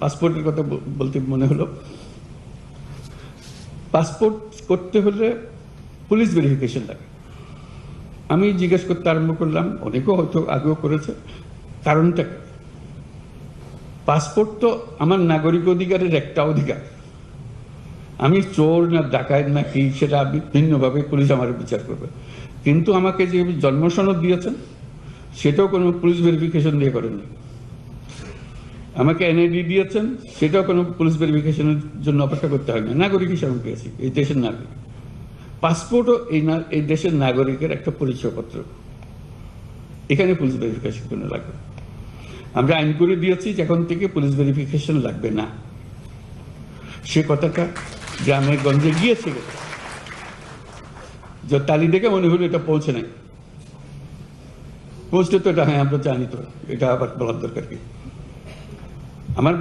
পাসপোর্টের কথা বলতে মনে হলো, পাসপোর্ট করতে হলে পুলিশ ভেরিফিকেশন লাগে। আমি জিজ্ঞেস করতে আরম্ভ করলাম, অনেকেও হয়তো আগেও করেছে, কারণটা কি? পাসপোর্ট তো আমার নাগরিক অধিকারের একটা অধিকার। আমি চোর না ডাকাত না কি সেটা ভিন্নভাবে পুলিশ আমার বিচার করবে, কিন্তু আমাকে যে জন্ম সনদ দিয়েছেন সেটাও কোনো পুলিশ ভেরিফিকেশন দিয়ে করেননি। আমাকে এনআইডি দিয়েছেন, সেটাও কোনো পুলিশ ভেরিফিকেশনের জন্য অপেক্ষা করতে হয় না, নাগরিক হিসাবে পেয়েছি, এই দেশের নাগরিক। পাসপোর্টও এই দেশের নাগরিকের একটা পরিচয়পত্র, এখানে পুলিশ ভেরিফিকেশন কোনো লাগবে। আমরা আইন করে দিয়েছি এখন থেকে পুলিশ ভেরিফিকেশন লাগবে না। সে কথাটা গ্রামে গঞ্জে গিয়েছে, যে তালি দেখে মনে হলো এটা পৌঁছে নাই, পৌঁছতে তো এটা হ্যাঁ আমরা জানি, তো এটা আবার বলার দরকার কি? আমার